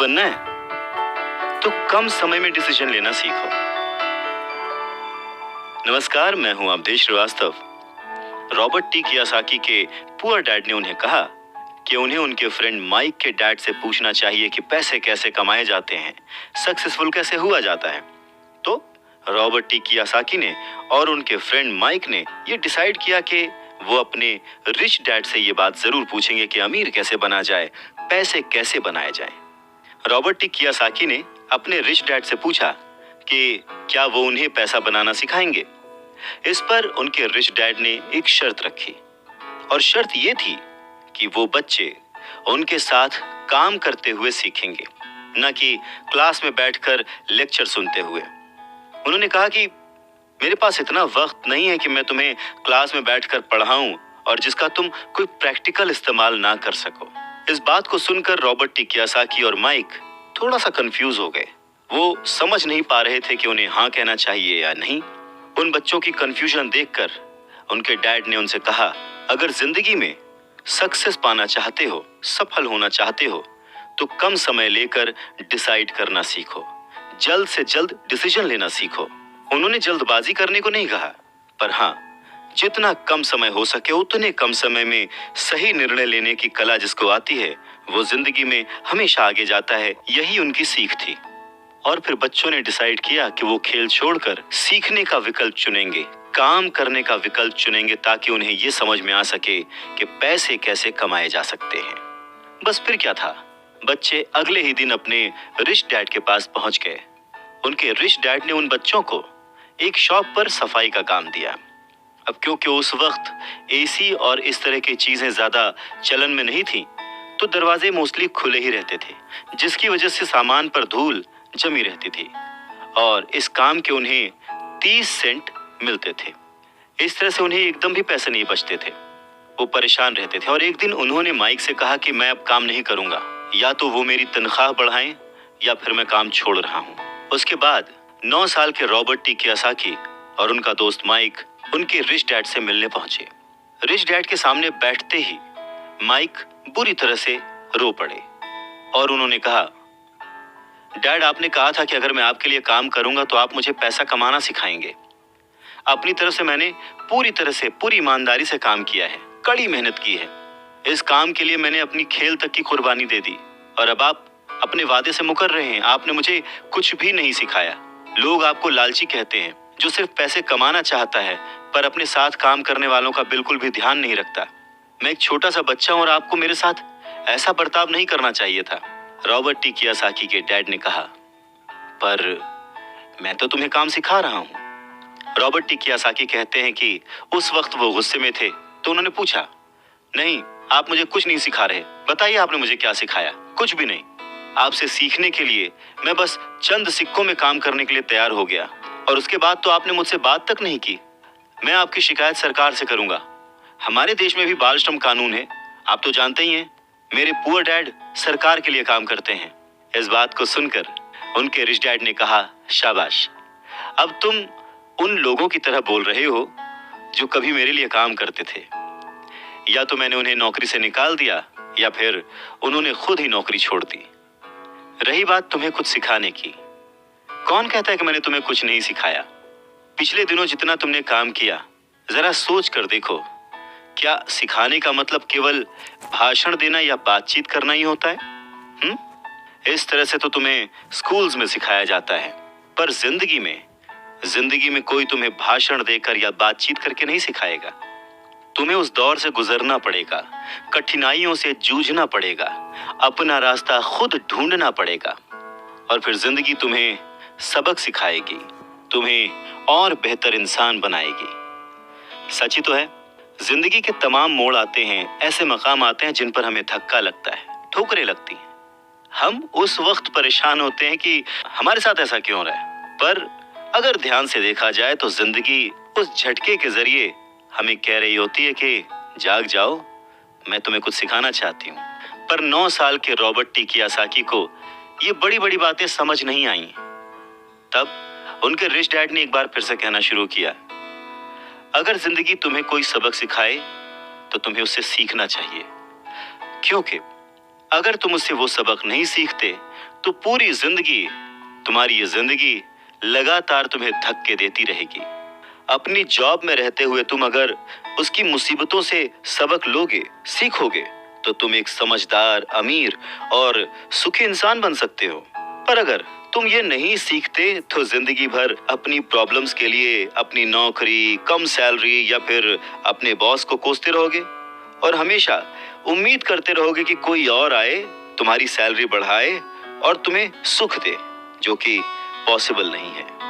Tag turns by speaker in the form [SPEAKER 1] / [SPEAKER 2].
[SPEAKER 1] बनना है तो कम समय में डिसीजन लेना सीखो। नमस्कार, मैं हूं Awadhesh Srivastava. Robert T Kiyosaki के पुअर डैड ने उन्हें कहा कि उन्हें उनके फ्रेंड माइक के डैड से पूछना चाहिए कि पैसे कैसे कमाए जाते हैं, सक्सेसफुल कैसे हुआ जाता है। तो रॉबर्ट टी कियोसाकी ने और उनके फ्रेंड माइक ने ये डिसाइड किया कि वो अपने रिच डैड से ये बात जरूर पूछेंगे कि अमीर कैसे बना जाए, पैसे कैसे बनाए जाए। रॉबर्ट टी कियोसाकी ने अपने रिच डैड से पूछा कि क्या वो उन्हें पैसा बनाना सिखाएंगे। इस पर उनके रिच डैड ने एक शर्त रखी और शर्त ये थी कि वो बच्चे उनके साथ काम करते हुए सीखेंगे, न कि क्लास में बैठकर लेक्चर सुनते हुए। उन्होंने कहा कि मेरे पास इतना वक्त नहीं है कि मैं तुम्हें क्लास में बैठकर पढ़ाऊं और जिसका तुम कोई प्रैक्टिकल इस्तेमाल ना कर सको। इस बात को सुनकर रॉबर्ट टी कियोसाकी और माइक थोड़ा सा कंफ्यूज हो गए। वो समझ नहीं पा रहे थे कि उन्हें हाँ कहना चाहिए या नहीं। उन बच्चों की कंफ्यूजन देखकर उनके डैड ने उनसे कहा, अगर जिंदगी में सक्सेस पाना चाहते हो, सफल होना चाहते हो, तो कम समय लेकर डिसाइड करना सीखो, जल्द से जल्द डिसीजन लेना सीखो। उन्होंने जल्दबाजी करने को नहीं कहा, पर हाँ, जितना कम समय हो सके उतने कम समय में सही निर्णय लेने की कला जिसको आती है वो जिंदगी में हमेशा आगे जाता है। यही उनकी सीख थी। और फिर बच्चों ने डिसाइड किया कि वो खेल छोड़कर सीखने का विकल्प चुनेंगे, काम करने का विकल्प चुनेंगे, ताकि उन्हें ये समझ में आ सके कि पैसे कैसे कमाए जा सकते हैं। बस फिर क्या था, बच्चे अगले ही दिन अपने रिच डैड के पास पहुंच गए। उनके रिच डैड ने उन बच्चों को एक शॉप पर सफाई का काम दिया। अब क्योंकि उस वक्त एसी और इस तरह की चीजें ज्यादा चलन में नहीं थी, तो दरवाजे मोस्टली खुले ही रहते थे, जिसकी वजह से सामान पर धूल जमी रहती थी और इस काम के उन्हें 30 सेंट मिलते थे। इस तरह से उन्हें एकदम भी पैसे नहीं बचते थे। वो परेशान रहते थे और एक दिन उन्होंने माइक से कहा कि मैं अब काम नहीं करूंगा, या तो वो मेरी तनख्वाह बढ़ाएं या फिर मैं काम छोड़ रहा हूं। उसके बाद 9 साल के रॉबर्ट टी कियोसाकी और उनका दोस्त माइक उनके रिच डैड से मिलने पहुंचे। रिच डैड के सामने बैठते ही माइक बुरी तरह से रो पड़े और उन्होंने कहा, डैड, आपने कहा था कि अगर मैं आपके लिए काम करूंगा तो आप मुझे पैसा कमाना सिखाएंगे। अपनी तरफ से मैंने पूरी तरह से, पूरी ईमानदारी से काम किया है, कड़ी मेहनत की है। इस काम के लिए मैंने अपनी खेल तक की कुर्बानी दे दी और अब आप अपने वादे से मुकर रहे हैं। आपने मुझे कुछ भी नहीं सिखाया। लोग आपको लालची कहते हैं, जो सिर्फ पैसे कमाना चाहता है पर अपने साथ काम करने वालों का बिल्कुल भी ध्यान नहीं रखता। मैं एक छोटा सा बच्चा हूं और आपको मेरे साथ ऐसा बर्ताव नहीं करना चाहिए था। रॉबर्ट टी कियोसाकी के डैड ने कहा, पर मैं तो तुम्हें काम सिखा रहा हूं। रॉबर्ट टी कियोसाकी कहते हैं कि उस वक्त वो गुस्से में थे, तो उन्होंने पूछा, नहीं, आप मुझे कुछ नहीं सिखा रहे। बताइए आपने मुझे क्या सिखाया? कुछ भी नहीं। आपसे सीखने के लिए मैं बस चंद सिक्कों में काम करने के लिए तैयार हो गया और उसके बाद तो आपने मुझसे बात तक नहीं की। मैं आपकी शिकायत सरकार से करूंगा। हमारे देश में भी बाल श्रम कानून है, आप तो जानते ही हैं। मेरे पुअर डैड सरकार के लिए काम करते हैं। इस बात को सुनकर उनके रिच डैड ने कहा, शाबाश, अब तुम उन लोगों की तरह बोल रहे हो जो कभी मेरे लिए काम करते थे। या तो मैंने उन्हें नौकरी से निकाल दिया या फिर उन्होंने खुद ही नौकरी छोड़ दी। रही बात तुम्हें कुछ सिखाने की, कौन कहता है कि मैंने तुम्हें कुछ नहीं सिखाया? पिछले दिनों जितना तुमने काम किया, जरा सोच कर देखो, क्या सिखाने का मतलब केवल भाषण देना या बातचीत करना ही होता है? इस तरह से तो तुम्हें स्कूल्स में सिखाया जाता है, पर जिंदगी में कोई तुम्हें भाषण देकर या बातचीत करके नहीं सिखाएगा। तुम्हें उस दौर से गुजरना पड़ेगा, कठिनाइयों से जूझना पड़ेगा, अपना रास्ता खुद ढूंढना पड़ेगा और फिर जिंदगी तुम्हें सबक सिखाएगी, तुम्हें और बेहतर इंसान बनाएगी। सच ही तो है, जिंदगी के तमाम मोड़ आते हैं, ऐसे मकाम आते हैं जिन पर हमें धक्का लगता है, ठोकरें लगती हैं। हम उस वक्त परेशान होते हैं कि हमारे साथ ऐसा क्यों रहा है, पर अगर ध्यान से देखा जाए तो जिंदगी उस झटके के जरिए हमें कह रही होती है कि जाग जाओ, मैं तुम्हें कुछ सिखाना चाहती हूँ। पर 9 साल के रॉबर्ट टी कियोसाकी को ये बड़ी बड़ी बातें समझ नहीं आई। तब उनके रिच डैड ने एक बार फिर से कहना शुरू किया, अगर जिंदगी तुम्हें कोई सबक सिखाए तो तुम्हें उससे सीखना चाहिए, क्योंकि अगर तुम उससे वो सबक नहीं सीखते तो पूरी जिंदगी तुम्हारी ये जिंदगी लगातार तुम्हें धक्के देती रहेगी। अपनी जॉब में रहते हुए तुम अगर उसकी मुसीबतों से सबक लोगे, सीखोगे, तो तुम एक समझदार, अमीर और सुखी इंसान बन सकते हो। पर अगर तुम ये नहीं सीखते तो जिंदगी भर अपनी प्रॉब्लम्स के लिए अपनी नौकरी, कम सैलरी या फिर अपने बॉस को कोसते रहोगे और हमेशा उम्मीद करते रहोगे कि कोई और आए, तुम्हारी सैलरी बढ़ाए और तुम्हें सुख दे, जो कि पॉसिबल नहीं है।